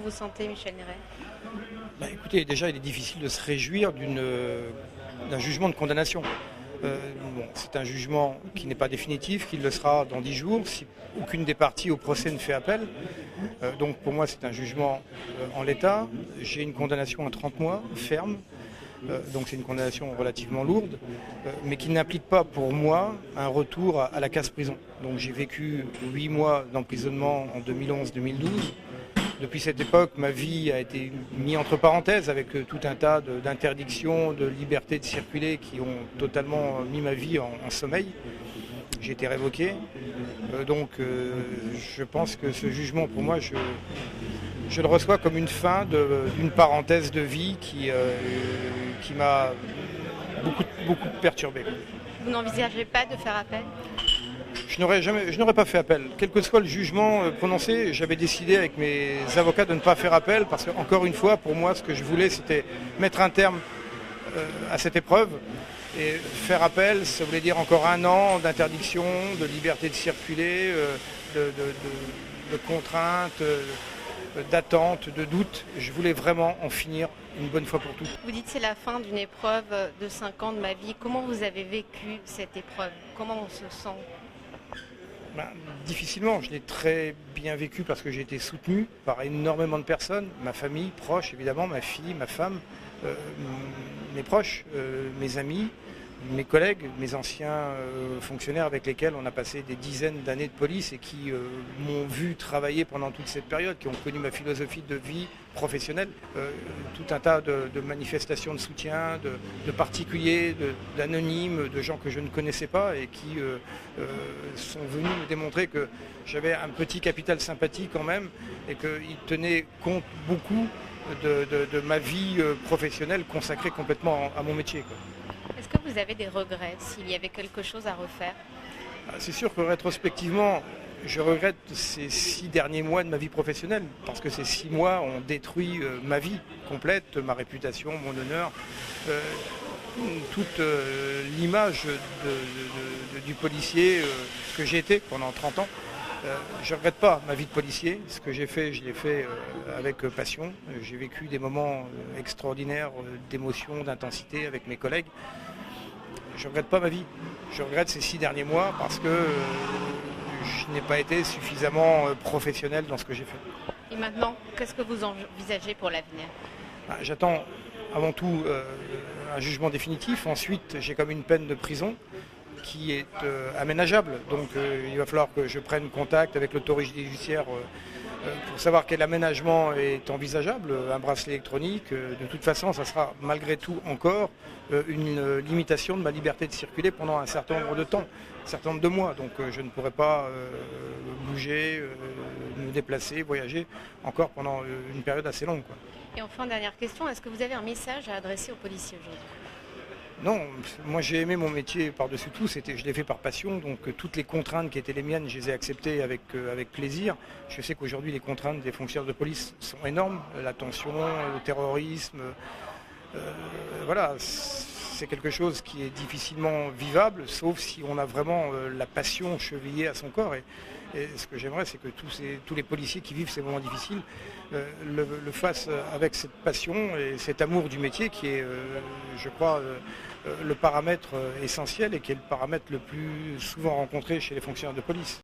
vous sentez, Michel Néret? Écoutez, déjà, il est difficile de se réjouir d'un jugement de condamnation. C'est un jugement qui n'est pas définitif, qui le sera dans 10 jours, si aucune des parties au procès ne fait appel. Donc pour moi, c'est un jugement en l'état. J'ai une condamnation à 30 mois, ferme. Donc c'est une condamnation relativement lourde, mais qui n'implique pas pour moi un retour à la case-prison. Donc j'ai vécu 8 mois d'emprisonnement en 2011-2012. Depuis cette époque, ma vie a été mise entre parenthèses avec tout un tas d'interdictions, de liberté de circuler qui ont totalement mis ma vie en sommeil. J'ai été révoqué. Donc je pense que ce jugement, pour moi, je le reçois comme une fin d'une parenthèse de vie qui m'a beaucoup perturbé. Vous n'envisagez pas de faire appel? Je n'aurais pas fait appel. Quel que soit le jugement prononcé, j'avais décidé avec mes avocats de ne pas faire appel parce que, encore une fois, pour moi, ce que je voulais, c'était mettre un terme à cette épreuve. Et faire appel, ça voulait dire encore 1 an d'interdiction, de liberté de circuler, de contraintes, d'attente, de doute. Je voulais vraiment en finir une bonne fois pour toutes. Vous dites que c'est la fin d'une épreuve de 5 ans de ma vie. Comment vous avez vécu cette épreuve? Comment on se sent? Difficilement, je l'ai très bien vécu parce que j'ai été soutenu par énormément de personnes, ma famille, proche évidemment, ma fille, ma femme, mes proches, mes amis, mes collègues, mes anciens fonctionnaires avec lesquels on a passé des dizaines d'années de police et qui m'ont vu travailler pendant toute cette période, qui ont connu ma philosophie de vie professionnelle. Tout un tas de manifestations de soutien, de particuliers, d'anonymes, de gens que je ne connaissais pas et qui sont venus me démontrer que j'avais un petit capital sympathie quand même et qu'ils tenaient compte beaucoup de ma vie professionnelle consacrée complètement à mon métier, quoi. Est-ce que vous avez des regrets, s'il y avait quelque chose à refaire? C'est sûr que rétrospectivement, je regrette ces 6 derniers mois de ma vie professionnelle, parce que ces 6 mois ont détruit ma vie complète, ma réputation, mon honneur, toute l'image du policier que j'ai été pendant 30 ans. Je ne regrette pas ma vie de policier. Ce que j'ai fait, je l'ai fait avec passion. J'ai vécu des moments extraordinaires d'émotion, d'intensité avec mes collègues. Je ne regrette pas ma vie. Je regrette ces 6 derniers mois parce que je n'ai pas été suffisamment professionnel dans ce que j'ai fait. Et maintenant, qu'est-ce que vous envisagez pour l'avenir? J'attends avant tout un jugement définitif. Ensuite, j'ai comme une peine de prison qui est aménageable. Donc il va falloir que je prenne contact avec l'autorité judiciaire pour savoir quel aménagement est envisageable. Un bracelet électronique, de toute façon, ça sera malgré tout encore une limitation de ma liberté de circuler pendant un certain nombre de temps, un certain nombre de mois. Donc je ne pourrai pas bouger, me déplacer, voyager encore pendant une période assez longue, quoi. Et enfin, dernière question, est-ce que vous avez un message à adresser aux policiers aujourd'hui? Non, moi j'ai aimé mon métier par-dessus tout, je l'ai fait par passion, donc toutes les contraintes qui étaient les miennes, je les ai acceptées avec plaisir. Je sais qu'aujourd'hui les contraintes des fonctionnaires de police sont énormes, la tension, le terrorisme, voilà, c'est quelque chose qui est difficilement vivable, sauf si on a vraiment la passion chevillée à son corps. Et ce que j'aimerais, c'est que tous les policiers qui vivent ces moments difficiles le fassent avec cette passion et cet amour du métier qui est, je crois, le paramètre essentiel et qui est le paramètre le plus souvent rencontré chez les fonctionnaires de police.